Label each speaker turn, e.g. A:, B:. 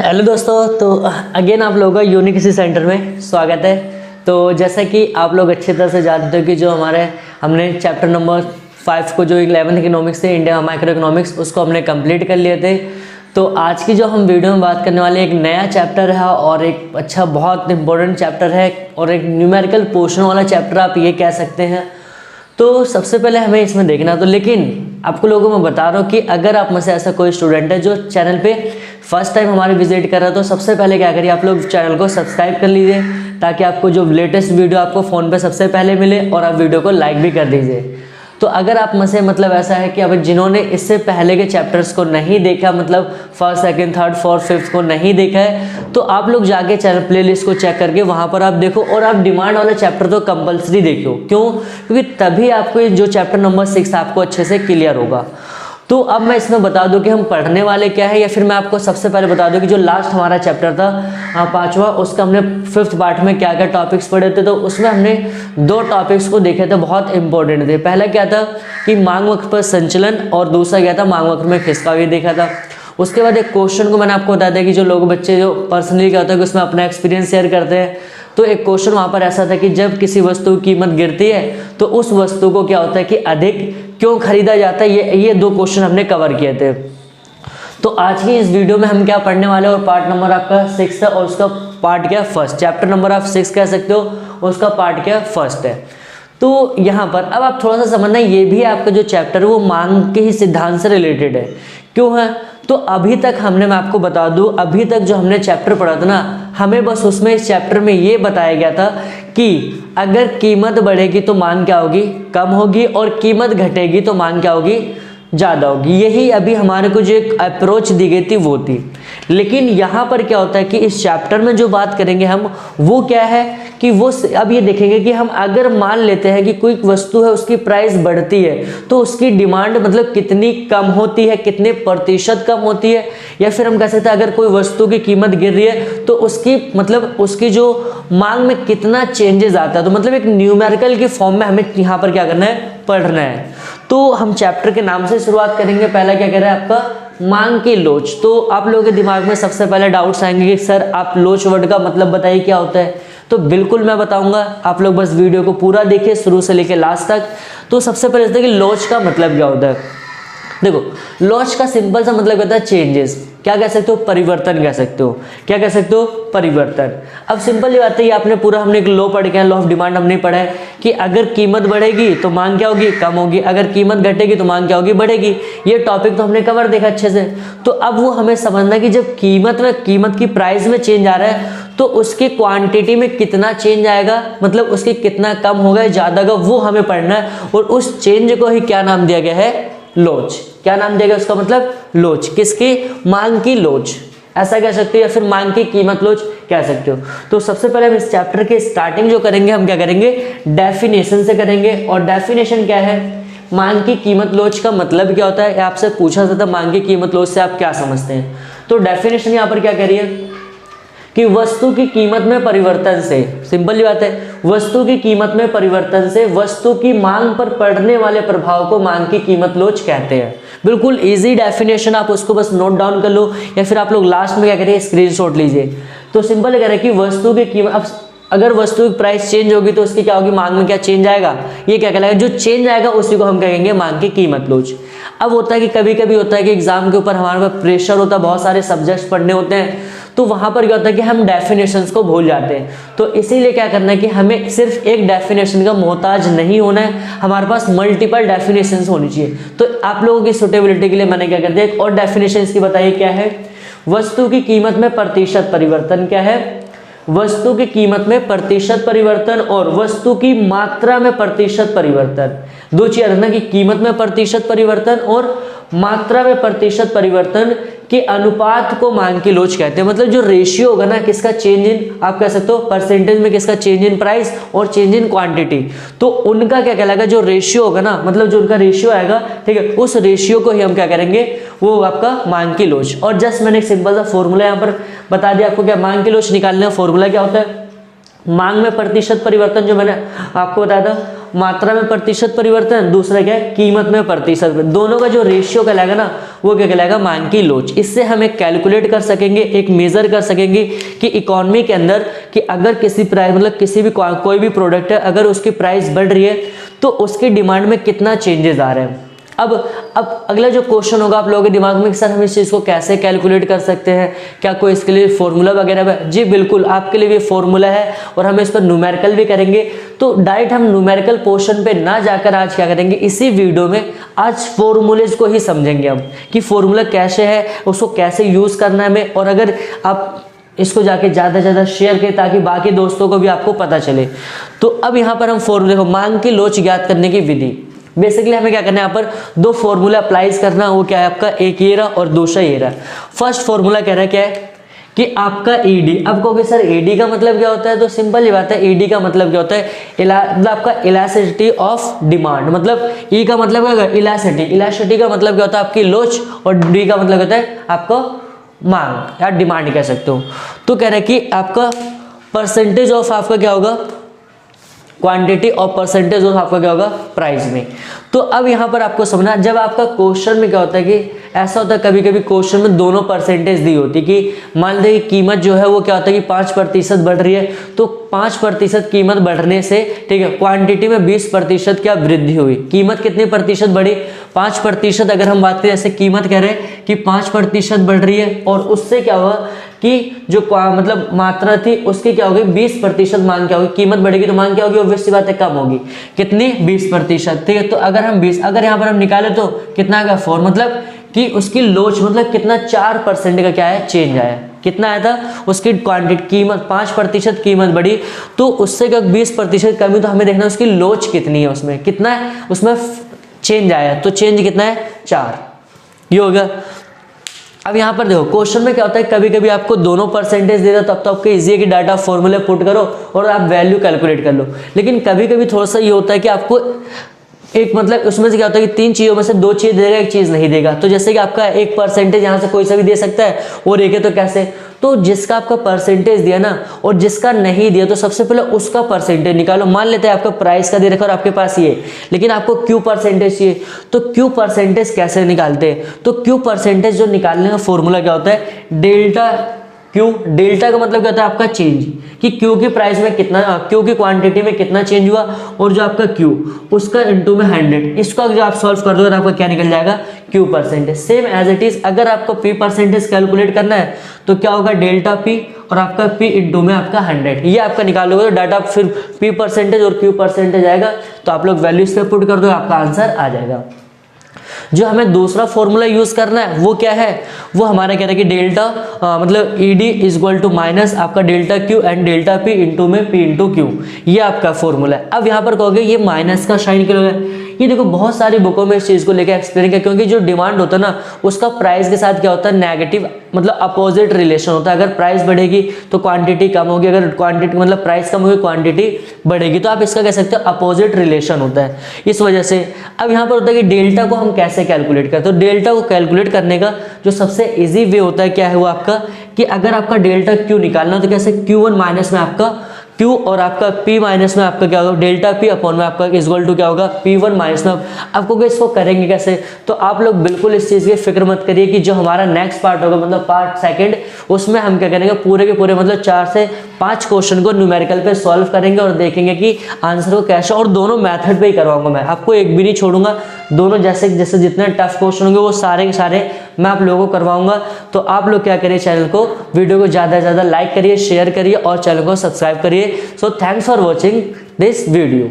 A: Hello दोस्तों, तो again आप लोगों का यूनिक इसी सेंटर में स्वागत है। तो जैसा कि आप लोग अच्छी तरह से जानते हो कि जो हमने चैप्टर नंबर 5 को जो 11th इकोनॉमिक्स थे, इंडिया माइक्रो इकोनॉमिक्स, उसको हमने कंप्लीट कर लिए थे। तो आज की जो हम वीडियो में बात करने वाले एक नया चैप्टर है और एक अच्छा बहुत इंपॉर्टेंट चैप्टर है और एक न्यूमेरिकल पोर्शन वाला चैप्टर आप ये कह सकते हैं। तो सबसे पहले हमें इसमें देखना, तो लेकिन आपको लोगों को मैं बता रहा हूँ कि अगर आप में से ऐसा कोई स्टूडेंट है जो चैनल पे फर्स्ट टाइम हमारे विजिट कर रहा है, तो सबसे पहले क्या करिए, आप लोग चैनल को सब्सक्राइब कर लीजिए ताकि आपको जो लेटेस्ट वीडियो आपको फ़ोन पे सबसे पहले मिले, और आप वीडियो को लाइक भी कर दीजिए। तो अगर आप में से मतलब ऐसा है कि अब जिन्होंने इससे पहले के चैप्टर्स को नहीं देखा, मतलब first second third fourth fifth को नहीं देखा है, तो आप लोग जाके चैनल प्लेलिस्ट को चेक करके वहाँ पर आप देखो, और आप डिमांड वाला चैप्टर तो कंपलसरी देखो। क्यों? क्योंकि तभी आपको जो चैप्टर नंबर 6 आपको अच्छे से क्लियर होगा। तो अब मैं इसमें बता दूं कि हम पढ़ने वाले क्या है, या फिर मैं आपको सबसे पहले बता दूं कि जो लास्ट हमारा चैप्टर था 5वां, उसका हमने 5th पार्ट में क्या क्या टॉपिक्स पढ़े थे। तो उसमें हमने 2 टॉपिक्स को देखे थे, बहुत इंपॉर्टेंट थे। पहला क्या था कि मांग वक्र पर संचलन, और दूसरा क्या था मांग वक्र में खिसका, भी देखा था। उसके बाद एक क्वेश्चन को मैंने आपको बताया था कि जो लोग बच्चे जो पर्सनली क्या होता है कि उसमें अपना एक्सपीरियंस शेयर करते हैं। तो एक क्वेश्चन वहाँ पर ऐसा था कि जब किसी वस्तु की कीमत गिरती है तो उस वस्तु को क्या होता है कि अधिक क्यों खरीदा जाता है। ये 2 क्वेश्चन हमने कवर किए थे। तो आज की इस वीडियो में हम क्या पढ़ने वाले हैं, और पार्ट नंबर आपका 6 है और उसका पार्ट क्या फर्स्ट, चैप्टर नंबर आप 6 कह सकते हो, उसका पार्ट क्या फर्स्ट है। तो यहाँ पर अब आप थोड़ा सा समझना, ये भी आपका जो चैप्टर है वो मांग के ही सिद्धांत से रिलेटेड है। क्यों है? तो अभी तक हमने, मैं आपको बता दूं, अभी तक जो हमने चैप्टर पढ़ा था ना, हमें बस उसमें इस चैप्टर में ये बताया गया था कि अगर कीमत बढ़ेगी तो मांग क्या होगी, कम होगी, और कीमत घटेगी तो मांग क्या होगी, ज़्यादा होगी। यही अभी हमारे को जो एक अप्रोच दी गई थी वो थी। लेकिन यहाँ पर क्या होता है कि इस चैप्टर में जो बात करेंगे हम, वो क्या है कि वो अब ये देखेंगे कि हम अगर मान लेते हैं कि कोई वस्तु है उसकी प्राइस बढ़ती है तो उसकी डिमांड मतलब कितनी कम होती है, कितने प्रतिशत कम होती है। या फिर हम कह सकते हैं अगर कोई वस्तु की कीमत गिर रही है तो उसकी मतलब उसकी जो मांग में कितना चेंजेस आता है। तो मतलब एक न्यूमेरिकल की फॉर्म में हमें यहाँ पर क्या करना है, पढ़ना है। तो हम चैप्टर के नाम से शुरुआत करेंगे। पहला क्या कह रहा है आपका, मांग की लोच। तो आप लोगों के दिमाग में सबसे पहले डाउट्स आएंगे कि सर आप लोच वर्ड का मतलब बताइए क्या होता है। तो बिल्कुल मैं बताऊंगा, आप लोग बस वीडियो को पूरा देखिए शुरू से लेकर लास्ट तक। तो सबसे पहले देखिए लोच का मतलब क्या होता है। देखो, लॉस का सिंपल सा मतलब होता है चेंजेस। क्या कह सकते हो, परिवर्तन कह सकते हो। क्या कह सकते हो, परिवर्तन। अब सिंपल ये बात है, आपने पूरा हमने एक लॉ पढ़ के, लॉ ऑफ डिमांड हमने पढ़ा है कि अगर कीमत बढ़ेगी तो मांग क्या होगी, कम होगी, अगर कीमत घटेगी तो मांग क्या होगी, बढ़ेगी। ये टॉपिक तो हमने कवर देखा अच्छे से। तो अब वो हमें समझना कि जब कीमत की प्राइस में चेंज आ रहा है तो उसकी क्वांटिटी में कितना चेंज आएगा, मतलब उसकी कितना कम होगा, ज्यादा होगा, वो हमें पढ़ना है। और उस चेंज को ही क्या नाम दिया गया है, लोच। क्या नाम दिया गया उसका, मतलब लोच। किसकी, मांग की लोच, ऐसा कह सकते हो, या फिर मांग की कीमत लोच कह सकते हो। तो सबसे पहले हम इस चैप्टर के स्टार्टिंग जो करेंगे, हम क्या करेंगे, डेफिनेशन से करेंगे। और डेफिनेशन क्या है, मांग की कीमत लोच का मतलब क्या होता है, आपसे पूछा जाता है मांग की कीमत लोच से आप क्या समझते हैं। तो डेफिनेशन यहाँ पर क्या कह रही है कि वस्तु की कीमत में परिवर्तन से, सिंपल ही बात है, वस्तु की कीमत में परिवर्तन से वस्तु की मांग पर पड़ने वाले प्रभाव को मांग की कीमत लोच कहते हैं। बिल्कुल इजी डेफिनेशन, आप उसको बस नोट डाउन कर लो, या फिर आप लोग लास्ट में क्या करिए, स्क्रीनशॉट लीजिए। तो सिंपल कह रहे हैं कि वस्तु की कीमत, अब अगर वस्तु की प्राइस चेंज होगी तो उसकी क्या होगी, मांग में क्या चेंज आएगा, ये क्या कहलाएगा, जो चेंज आएगा उसी को हम कहेंगे मांग की कीमत लोच। अब होता है कि कभी कभी होता है कि एग्जाम के ऊपर हमारे पास प्रेशर होता है, बहुत सारे सब्जेक्ट्स पढ़ने होते हैं, तो वहां पर क्या होता है कि हम डेफिनेशंस को भूल जाते हैं। तो इसीलिए क्या करना है कि हमें सिर्फ एक डेफिनेशन का मोहताज नहीं होना है, हमारे पास मल्टीपल डेफिनेशंस होनी चाहिए। तो आप लोगों की सुटेबिलिटी के लिए मैंने क्या कर दिया, एक और डेफिनेशन इसकी बताइए क्या है, वस्तु की कीमत में प्रतिशत परिवर्तन। क्या है, वस्तु की कीमत में प्रतिशत परिवर्तन और वस्तु की मात्रा में प्रतिशत परिवर्तन। 2 चीज रखना कि कीमत में प्रतिशत परिवर्तन और मात्रा में प्रतिशत परिवर्तन के अनुपात को मांग की लोच कहते हैं। मतलब जो रेशियो होगा ना, किसका चेंज इन, आप कह सकते हो परसेंटेज में किसका चेंज इन प्राइस और चेंज इन क्वांटिटी, तो उनका क्या कहलाएगा, जो रेशियो होगा ना, मतलब जो उनका रेशियो आएगा, ठीक है, उस रेशियो को ही हम क्या करेंगे, वो आपका मांग की लोच। और जस्ट मैंने एक सिंपल सा फॉर्मूला यहाँ पर बता दिया आपको, क्या मांग की लोच निकालने का फॉर्मूला क्या होता है, मांग में प्रतिशत परिवर्तन जो मैंने आपको बताया था, मात्रा में प्रतिशत परिवर्तन, दूसरा क्या है कीमत में प्रतिशत, दोनों का जो रेशियो कहलाएगा ना वो क्या कहलाएगा मांग की लोच। इससे हम एक कैलकुलेट कर सकेंगे, एक मेजर कर सकेंगे कि इकोनॉमी के अंदर कि अगर किसी प्राइस मतलब किसी भी कोई भी प्रोडक्ट है अगर उसकी प्राइस बढ़ रही है तो उसकी डिमांड में कितना चेंजेस आ रहे हैं। अब अगला जो क्वेश्चन होगा आप लोगों के दिमाग में कि सर हम इस चीज़ को कैसे कैलकुलेट कर सकते हैं, क्या कोई इसके लिए फॉर्मूला वगैरह है? जी बिल्कुल, आपके लिए भी फॉर्मूला है और हम इस पर न्यूमेरिकल भी करेंगे। तो डायरेक्ट हम न्यूमेरिकल पोर्शन पे ना जाकर आज क्या करेंगे, इसी वीडियो में आज फॉर्मूलेज को ही समझेंगे हम कि फॉर्मूला कैसे है, उसको कैसे यूज़ करना है हमें, और अगर आप इसको जाके ज़्यादा से ज़्यादा शेयर करें ताकि बाकी दोस्तों को भी आपको पता चले। तो अब यहाँ पर हम फॉर्मूले को मांग की लोच ज्ञात करने की विधि, बेसिकली हमें क्या करना है, यहाँ पर दो फॉर्मूला अप्लाइज करना, वो क्या है आपका, एक ये रहा और दूसरा ये रहा। फर्स्ट फॉर्मूला कह रहा है क्या है कि आपका ईडी, अब कहोगे सर ईडी का मतलब क्या होता है, तो सिंपल ही बात है, ईडी का मतलब क्या होता है, मतलब आपका इलास्टिसिटी ऑफ डिमांड, मतलब ई का मतलब क्या होगा इलास्टिसिटी, इलास्टिसिटी का मतलब क्या होता है आपकी लोच, और डी का मतलब होता है आपको मांग या डिमांड कह सकते हो। तो कह रहे हैं कि आपका परसेंटेज ऑफ आपका क्या होगा क्वांटिटी और परसेंटेज ऑफ आपका क्या होगा प्राइस में। तो अब यहाँ पर आपको समझना, जब आपका क्वेश्चन में क्या होता है कि ऐसा होता है कभी कभी क्वेश्चन में दोनों परसेंटेज दी होती है कि मान लीजिए कीमत जो है वो क्या होता है कि 5% बढ़ रही है, तो 5% कीमत बढ़ने से ठीक है क्वांटिटी में 20% क्या वृद्धि हुई, कीमत कितनी प्रतिशत बढ़ी 5%। अगर हम बात करें जैसे कीमत कह रहे हैं कि 5% बढ़ रही है और उससे क्या हुआ कि जो मतलब मात्रा थी उसकी क्या होगी 20% मांग क्या होगी, कीमत बढ़ेगी तो मांग क्या होगी ऑब्वियस सी बात है कम होगी, कितनी 20%। ठीक है, तो अगर हम 20 अगर यहाँ पर हम निकाले तो कितना आएगा 4, मतलब कि उसकी लोच मतलब कितना 4% का क्या है चेंज आया, कितना आया था उसकी क्वांटिटी कीमत 5% कीमत बढ़ी तो उससे क्या 20% कमी, तो हमें देखना उसकी लोच कितनी है, उसमें कितना है उसमें चेंज आया, तो चेंज कितना है 4, ये होगा। अब यहाँ पर देखो क्वेश्चन में क्या होता है कभी कभी आपको दोनों परसेंटेज दे दो तब तो आपको इजी है कि डाटा फॉर्मूले पुट करो और आप वैल्यू कैलकुलेट कर लो, लेकिन कभी कभी थोड़ा सा ये होता है कि आपको एक मतलब उसमें से क्या होता है कि 3 चीज़ों में से 2 चीज़ देगा, एक चीज़ नहीं देगा। तो जैसे कि आपका एक परसेंटेज यहाँ से कोई सा भी दे सकता है और एक है तो कैसे, तो जिसका आपका परसेंटेज दिया ना और जिसका नहीं दिया तो सबसे पहले उसका परसेंटेज निकालो। मान लेते हैं आपका प्राइस का दे रखा और आपके पास ये, लेकिन आपको क्यू परसेंटेज चाहिए, तो क्यू परसेंटेज कैसे निकालते हैं, तो क्यू परसेंटेज जो निकालने का फॉर्मूला क्या होता है डेल्टा क्यू। डेल्टा का मतलब क्या होता है आपका चेंज, कि क्यू की प्राइस में कितना, क्यू की क्वांटिटी में कितना चेंज हुआ और जो आपका क्यू उसका इनटू में 100, इसका जो आप सॉल्व कर दो तो आपका क्या निकल जाएगा Q percentage. Same as it is अगर आपको पी परसेंटेज कैलकुलेट करना है तो क्या होगा डेल्टा पी और आपका पी इनटू में आपका 100, ये आपका निकालोगे तो डाटा फिर पी परसेंटेज और क्यू परसेंटेज आएगा, तो आप लोग वैल्यू इस पर पुट कर दो आपका आंसर आ जाएगा। जो हमें दूसरा फॉर्मूला यूज करना है वो क्या है, वो हमारा कहता है कि डेल्टा मतलब ED is equal to minus आपका delta Q and delta P into में पी इंटू क्यू, ये आपका फॉर्मूला है। अब यहाँ पर कहोगे ये माइनस का साइन क्यों है, ये देखो बहुत सारी बुकों में इस चीज़ को लेकर एक्सप्लेन किया, क्योंकि जो डिमांड होता है ना उसका प्राइस के साथ क्या होता है नेगेटिव मतलब अपोजिट रिलेशन होता है। अगर प्राइस बढ़ेगी तो क्वांटिटी कम होगी, अगर क्वांटिटी मतलब प्राइस कम होगी क्वांटिटी बढ़ेगी, तो आप इसका कह सकते हो अपोजिट रिलेशन होता है। इस वजह से अब यहाँ पर होता है कि डेल्टा को हम कैसे कैलकुलेट करते हैं, तो डेल्टा को कैलकुलेट करने का जो सबसे इजी वे होता है क्या है वो आपका कि अगर आपका डेल्टा क्यू निकालना हो तो कैसे Q1 माइनस में आपका Q और आपका P माइनस में आपका क्या होगा डेल्टा P अपॉन में आपका इक्वल टू क्या होगा P1 माइनस में। आपको इसको करेंगे कैसे, तो आप लोग बिल्कुल इस चीज़ की फिक्र मत करिए कि जो हमारा नेक्स्ट पार्ट होगा मतलब पार्ट सेकंड, उसमें हम क्या करेंगे पूरे के पूरे मतलब 4 से 5 क्वेश्चन को न्यूमेरिकल पे सॉल्व करेंगे और देखेंगे कि आंसर को कैसे, और दोनों मेथड पे ही करवाऊंगा मैं, आपको एक भी नहीं छोड़ूंगा, दोनों जैसे जैसे जितने टफ क्वेश्चन होंगे वो सारे के सारे मैं आप लोगों को करवाऊंगा। तो आप लोग क्या करिए चैनल को वीडियो को ज़्यादा से ज़्यादा लाइक करिए, शेयर करिए और चैनल को सब्सक्राइब करिए। So thanks for watching this video.